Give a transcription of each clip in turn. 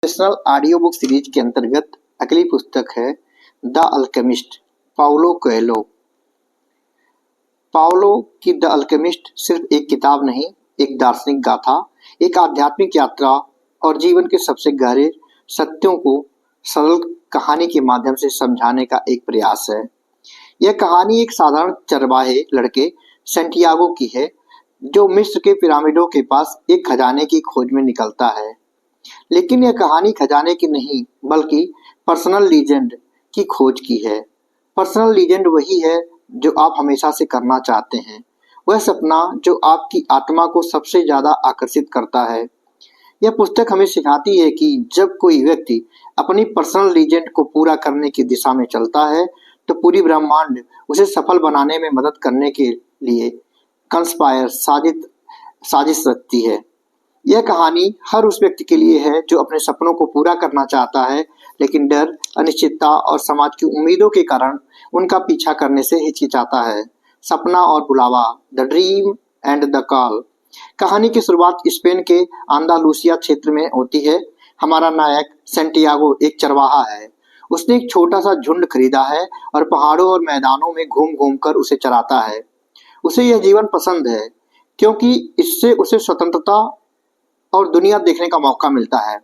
National audio book series के अंतर्गत अगली पुस्तक है the alchemist, Paulo Coelho. Paulo की द अल्केमिस्ट सिर्फ एक किताब नहीं, एक दार्शनिक गाथा, एक आध्यात्मिक यात्रा और जीवन के सबसे गहरे सत्यों को सरल कहानी के माध्यम से समझाने का एक प्रयास है। यह कहानी एक साधारण चरवाहे लड़के सैंटियागो की है, जो मिस्र के पिरामिडों के पास एक खजाने की खोज में निकलता है। लेकिन यह कहानी खजाने की नहीं, बल्कि पर्सनल लीजेंड की खोज की है। पर्सनल लीजेंड वही है जो आप हमेशा से करना चाहते हैं, वह सपना जो आपकी आत्मा को सबसे ज्यादा आकर्षित करता है। यह पुस्तक हमें सिखाती है कि जब कोई व्यक्ति अपनी पर्सनल लीजेंड को पूरा करने की दिशा में चलता है, तो पूरी ब्रह्मांड उसे सफल बनाने में मदद करने के लिए कंस्पायर साजिश रचती है। यह कहानी हर उस व्यक्ति के लिए है जो अपने सपनों को पूरा करना चाहता है, लेकिन डर, अनिश्चितता और समाज की उम्मीदों के कारण उनका पीछा करने से हिचकिचाता है। सपना और बुलावा, the dream and the call. कहानी की शुरुआत स्पेन के अंदालूसिया क्षेत्र में होती है। हमारा नायक सैंटियागो एक चरवाहा है। उसने एक छोटा सा झुंड खरीदा है और पहाड़ों और मैदानों में घूम घूम कर उसे चराता है। उसे यह जीवन पसंद है क्योंकि इससे उसे स्वतंत्रता और दुनिया देखने का मौका मिलता है।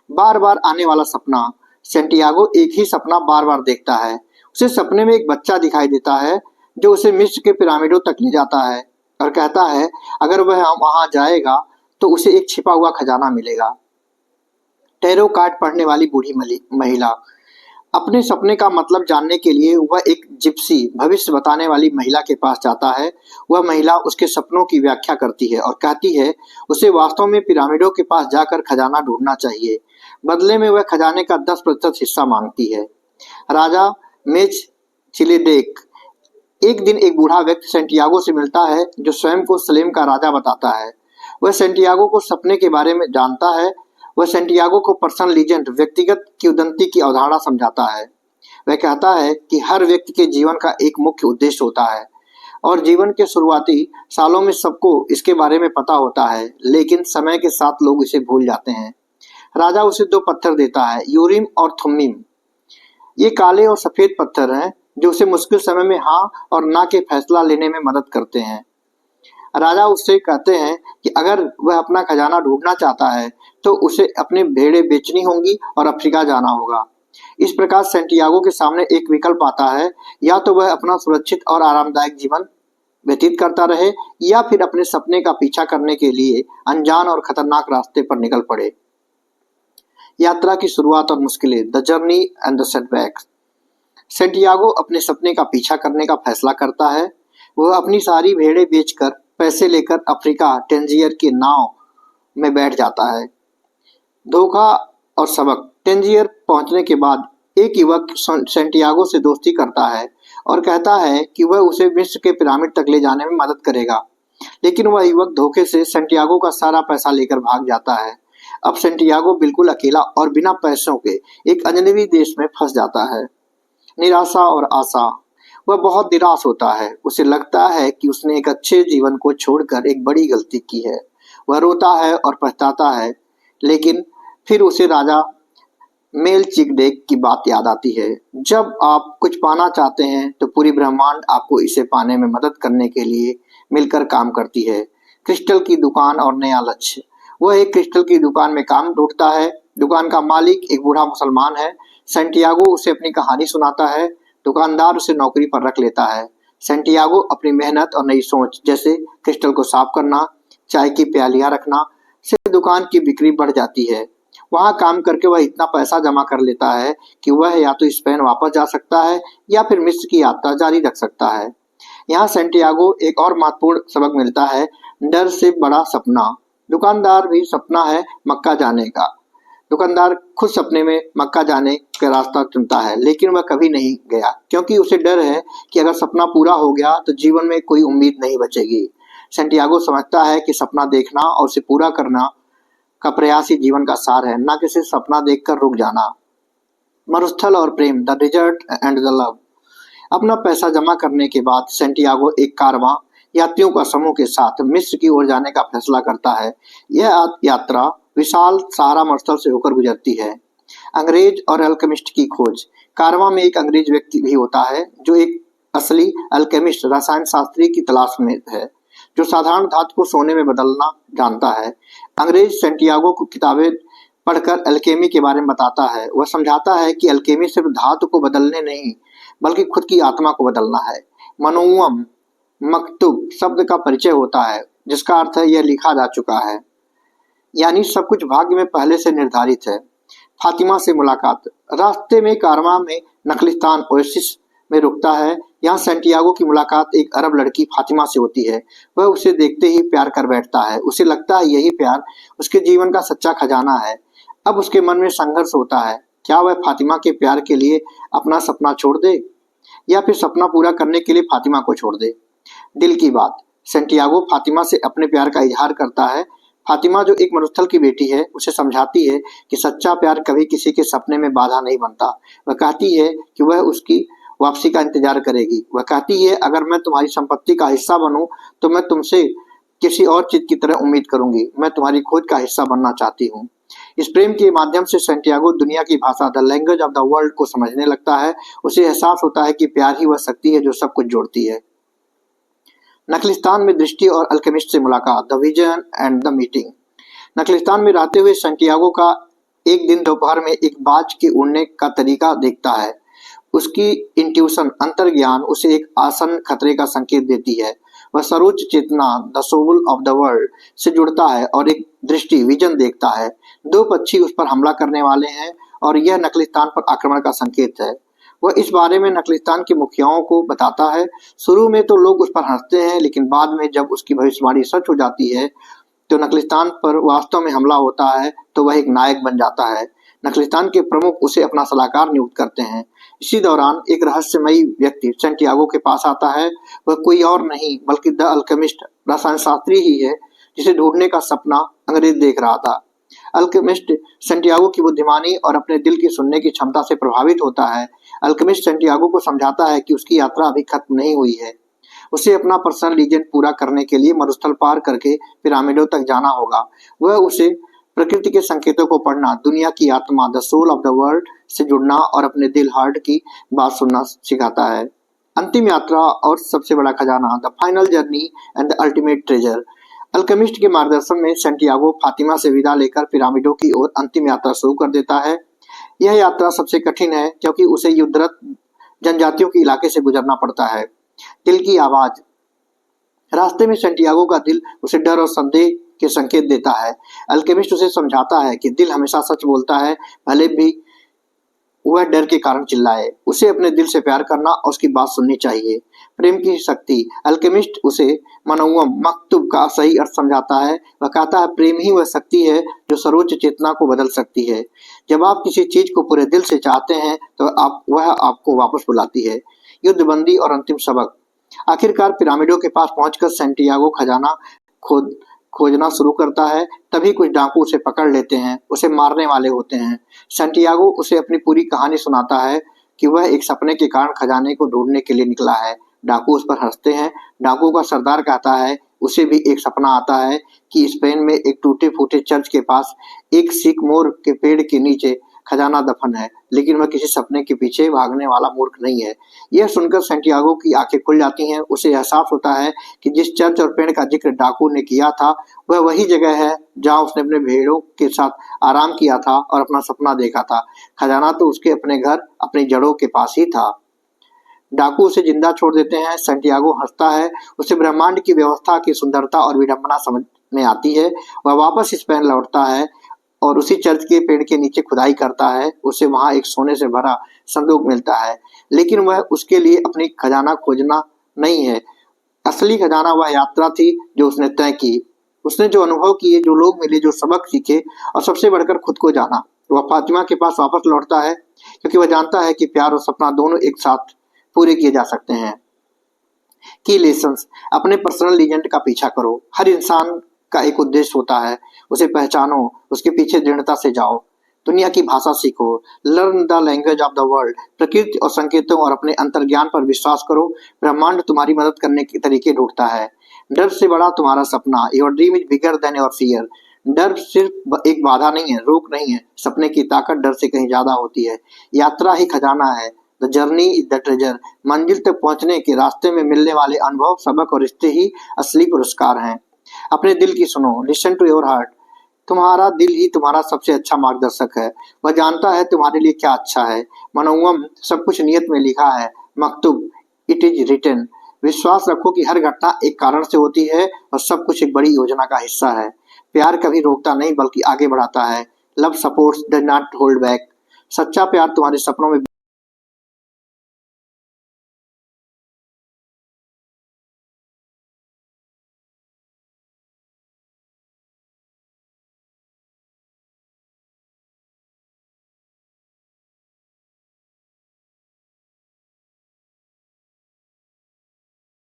बार बार आने वाला सपना। सैंटियागो एक ही सपना बार बार देखता है। उसे सपने में एक बच्चा दिखाई देता है जो उसे मिस्र के पिरामिडों तक ले जाता है और कहता है अगर वह वहां जाएगा तो उसे एक छिपा हुआ खजाना मिलेगा। टैरो कार्ड पढ़ने वाली बूढ़ी महिला। अपने सपने का मतलब जानने के लिए वह एक जिप्सी, भविष्य बताने वाली महिला के पास जाता है। वह महिला उसके सपनों की व्याख्या करती है और कहती है उसे वास्तव में पिरामिडों के पास जाकर खजाना ढूंढना चाहिए। बदले में वह खजाने का 10% हिस्सा मांगती है। राजा मेल्चिसेदेक। एक दिन एक बूढ़ा व्यक्ति सैंटियागो से मिलता है जो स्वयं को सलेम का राजा बताता है। वह सैंटियागो को सपने के बारे में जानता है। वह सैंटियागो को पर्सनल लीजेंड, व्यक्तिगत किंवदंती की अवधारणा समझाता है। वह कहता है कि हर व्यक्ति के जीवन का एक मुख्य उद्देश्य होता है और जीवन के शुरुआती सालों में सबको इसके बारे में पता होता है, लेकिन समय के साथ लोग इसे भूल जाते हैं। राजा उसे 2 पत्थर देता है, यूरिम और थुम्मिम। ये काले और सफेद पत्थर हैं जो उसे मुश्किल समय में हाँ और ना के फैसला लेने में मदद करते हैं। राजा उससे कहते हैं कि अगर वह अपना खजाना ढूंढना चाहता है तो उसे अपने भेड़ें बेचनी होंगी और अफ्रीका जाना होगा। इस प्रकार सैंटियागो के सामने एक विकल्प आता है, या तो वह अपना सुरक्षित और आरामदायक जीवन व्यतीत करता रहे या फिर अपने सपने का पीछा करने के लिए अनजान और खतरनाक रास्ते पर निकल पड़े। यात्रा की शुरुआत और मुश्किलें, the journey and the setbacks. Santiago अपने सपने का पीछा करने का फैसला करता है। वह अपनी सारी भेड़ें बेचकर पैसे लेकर अफ्रीका टेंजियर की नाव में बैठ जाता है। धोखा और सबक। टेंजियर पहुंचने के बाद एक युवक सैंटियागो से दोस्ती करता है और कहता है कि वह उसे मिस्र के पिरामिड तक ले जाने में मदद करेगा, लेकिन वह युवक धोखे से सैंटियागो का सारा पैसा लेकर भाग जाता है। अब सैंटियागो बिल्कुल अकेला और बिना पैसों के एक अजनबी देश में फंस जाता है। निराशा और आशा। वह बहुत निराश होता है। उसे लगता है कि उसने एक अच्छे जीवन को छोड़कर एक बड़ी गलती की है। वह रोता है और पछताता है, लेकिन फिर उसे राजा मेल्चिसेदेक की बात याद आती है। जब आप कुछ पाना चाहते हैं तो पूरी ब्रह्मांड आपको इसे पाने में मदद करने के लिए मिलकर काम करती है। क्रिस्टल की दुकान और नया लक्ष्य। वह एक क्रिस्टल की दुकान में काम ढूंढता है। दुकान का मालिक एक बूढ़ा मुसलमान है। सैंटियागो उसे अपनी कहानी सुनाता है। दुकानदार उसे नौकरी पर रख लेता है। सैंटियागो अपनी मेहनत और नई सोच, जैसे क्रिस्टल को साफ करना, चाय की प्यालियां रखना, से दुकान की बिक्री बढ़ जाती है। वहां काम करके वह इतना पैसा जमा कर लेता है कि वह या तो स्पेन वापस जा सकता है या फिर मिस्र की यात्रा जारी रख सकता है। यहाँ सैंटियागो एक और महत्वपूर्ण सबक मिलता है, डर से बड़ा सपना। दुकानदार भी सपना है मक्का जाने का। दुकानदार खुद सपने में मक्का जाने का रास्ता चुनता है, लेकिन वह कभी नहीं गया क्योंकि उसे डर है कि अगर सपना पूरा हो गया तो जीवन में कोई उम्मीद नहीं बचेगी। सैंटियागो समझता है कि सपना देखना और उसे पूरा करना का प्रयास ही जीवन का सार है, न कि सिर्फ सपना देखकर रुक जाना। मरुस्थल और प्रेम, the desert and the love. अपना पैसा जमा करने के बाद सैंटियागो एक कारवां यात्रियों का समूह के साथ मिस्र की ओर जाने का फैसला करता है। यह यात्रा विशाल सहारा मरुस्थल से होकर गुजरती है। अंग्रेज और अल्केमिस्ट की खोज। कारवां में एक अंग्रेज व्यक्ति भी होता है जो एक असली अल्केमिस्ट रसायन शास्त्री की तलाश में है, जो साधारण धातु को सोने में बदलना जानता है। अंग्रेज सेंटियागो को किताबें पढ़कर अल्केमी के बारे में बताता है। वह समझाता है कि अल्केमी सिर्फ धातु को बदलने नहीं बल्कि खुद की आत्मा को बदलना है। मनोवम मकतूब शब्द का परिचय होता है जिसका अर्थ है यह लिखा जा चुका है, यानी सब कुछ भाग्य में पहले से निर्धारित है। फातिमा से मुलाकात। रास्ते में कारवां में नखलिस्तान ओएसिस में रुकता है। यहाँ सेंटियागो की मुलाकात एक अरब लड़की फातिमा से होती है। वह उसे देखते ही प्यार कर बैठता है। उसे लगता है यही प्यार उसके जीवन का सच्चा खजाना है। अब उसके मन में संघर्ष होता है, क्या वह फातिमा के प्यार के लिए अपना सपना छोड़ दे या फिर सपना पूरा करने के लिए फातिमा को छोड़ दे। दिल की बात। सेंटियागो फातिमा से अपने प्यार का इजहार करता है। फातिमा जो एक मरुस्थल की बेटी है उसे समझाती है कि सच्चा प्यार कभी किसी के सपने में बाधा नहीं बनता। वह कहती है कि वह उसकी वापसी का इंतजार करेगी। वह कहती है अगर मैं तुम्हारी संपत्ति का हिस्सा बनूं तो मैं तुमसे किसी और चीज की तरह उम्मीद करूंगी। मैं तुम्हारी खोज का हिस्सा बनना चाहती हूँ। इस प्रेम के माध्यम से सेंटियागो दुनिया की भाषा the language of the world को समझने लगता है। उसे एहसास होता है कि प्यार ही वह शक्ति है जो सब कुछ जोड़ती है। नखलिस्तान में दृष्टि और अल्केमिस्ट से मुलाकात। The vision and the meeting. नखलिस्तान में रहते हुए सेंटियागो का एक दिन दोपहर में एक बाज के उड़ने का तरीका देखता है। उसकी इंट्यूशन अंतर्ज्ञान उसे एक आसन खतरे का संकेत देती है। वह सर्वोच्च चेतना the soul of the world से जुड़ता है और एक दृष्टि विजन देखता है। दो पक्षी उस पर हमला करने वाले हैं और यह नखलिस्तान पर आक्रमण का संकेत है। वह इस बारे में नखलिस्तान के मुखियाओं को बताता है। शुरू में तो लोग उस पर हंसते हैं, लेकिन बाद में जब उसकी भविष्यवाणी सच हो जाती है तो नखलिस्तान पर वास्तव में हमला होता है तो वह एक नायक बन जाता है। नखलिस्तान के प्रमुख उसे अपना सलाहकार नियुक्त करते हैं। इसी दौरान एक रहस्यमयी व्यक्ति सेंटियागो के पास आता है। वह कोई और नहीं बल्कि द अल्केमिस्ट रसायन शास्त्री ही है जिसे ढूंढने का सपना अंग्रेज देख रहा था। अल्केमिस्ट सेंटियागो की बुद्धिमानी और अपने दिल की सुनने की क्षमता से प्रभावित होता है। अल्केमिस्ट सेंटियागो को समझाता है कि उसकी यात्रा अभी खत्म नहीं हुई है। उसे अपना पर्सनल लीजेंड पूरा करने के लिए मरुस्थल पार करके पिरामिडों तक जाना होगा। वह उसे प्रकृति के संकेतों को पढ़ना, दुनिया की आत्मा the soul of the world से जुड़ना और अपने दिल हार्ट की बात सुनना सिखाता है। अंतिम यात्रा और सबसे बड़ा खजाना the final journey and the ultimate treasure. Alchemist के मार्गदर्शन में सेंटियागो फातिमा से विदा लेकर पिरामिडों की ओर अंतिम यात्रा शुरू कर देता है। यह यात्रा सबसे कठिन है क्योंकि उसे युद्धरत जनजातियों के इलाके से गुजरना पड़ता है। दिल की आवाज। रास्ते में सेंटियागो का दिल उसे डर और संदेह के संकेत देता है। अल्केमिस्ट उसे समझाता है कि दिल हमेशा सच बोलता है, भले भी वह डर के कारण चिल्लाए। उसे अपने दिल से प्यार करना और उसकी बात सुननी चाहिए। प्रेम की शक्ति। अल्केमिस्ट उसे मनोवम मकतूब का सही अर्थ समझाता है। वह कहता है प्रेम ही वह शक्ति है जो सर्वोच्च चेतना को बदल सकती है। जब आप किसी चीज को पूरे दिल से चाहते हैं तो वह आपको वापस बुलाती है। युद्धबंदी और अंतिम सबक। आखिरकार पिरामिडों के पास पहुंचकर सेंटियागो खजाना खोजना शुरू करता है। तभी कुछ डाकू उसे पकड़ लेते हैं। उसे मारने वाले होते हैं। सेंटियागो उसे अपनी पूरी कहानी सुनाता है कि वह एक सपने के कारण खजाने को ढूंढने के लिए निकला है। डाकू उस पर हंसते हैं। डाकू का सरदार कहता है उसे भी एक सपना आता है कि स्पेन में एक टूटे फूटे चर्च के पास एक सिकमोर के पेड़ के नीचे खजाना दफन है, लेकिन वह किसी सपने के पीछे भागने वाला मूर्ख नहीं है। यह सुनकर सेंटियागो की आंखें खुल जाती हैं। उसे एहसास होता है कि जिस चर्च और पेड़ का जिक्र डाकू ने किया था वह वही जगह है जहां उसने अपने भेड़ों के साथ आराम किया था और अपना सपना देखा था। खजाना तो उसके अपने घर, अपनी जड़ों के पास ही था। डाकू उसे जिंदा छोड़ देते हैं। सेंटियागो हंसता है। उसे ब्रह्मांड की व्यवस्था की सुंदरता और विडंबना समझ में आती है। वह वापस स्पेन लौटता है और उसी चर्च के पेड़ के नीचे खुदाई करता है। उसे वहां एक सोने से भरा संदूक मिलता है, लेकिन वह उसके लिए अपनी खजाना खोजना नहीं है। असली खजाना वह यात्रा थी जो उसने तय की। उसने जो अनुभव किए, जो लोग मिले, जो सबक सीखे और सबसे बढ़कर खुद को जाना। वह फातिमा के पास वापस लौटता है क्योंकि वह जानता है कि प्यार और सपना दोनों एक साथ पूरे किए जा सकते हैं। की लेसन्स। अपने पर्सनल लीजेंड का पीछा करो। हर इंसान का एक उद्देश्य होता है। उसे पहचानो, उसके पीछे दृढ़ता से जाओ। दुनिया की भाषा सीखो। Learn the language of the world. प्रकृति और संकेतों और अपने अंतर्ज्ञान पर विश्वास करो। ब्रह्मांड तुम्हारी मदद करने के तरीके ढूंढता है। डर से बड़ा तुम्हारा सपना। Your dream is bigger than your fear. डर सिर्फ एक बाधा नहीं है, रोक नहीं है। सपने की ताकत डर से कहीं ज्यादा होती है। यात्रा ही खजाना है। The journey is the treasure. मंजिल तक पहुंचने के रास्ते में मिलने वाले अनुभव, सबक और रिश्ते ही असली पुरस्कार हैं। अपने दिल की सुनो, लिसन टू योर हार्ट। तुम्हारा दिल ही तुम्हारा सबसे अच्छा मार्गदर्शक है। वह जानता है तुम्हारे लिए क्या अच्छा है। मनोवम, सब कुछ नियत में लिखा है। मकतूब, इट इज रिटन। विश्वास रखो कि हर घटना एक कारण से होती है और सब कुछ एक बड़ी योजना का हिस्सा है। प्यार कभी रोकता नहीं बल्कि आगे बढ़ाता है। Love supports, does not hold back. सच्चा प्यार तुम्हारे सपनों में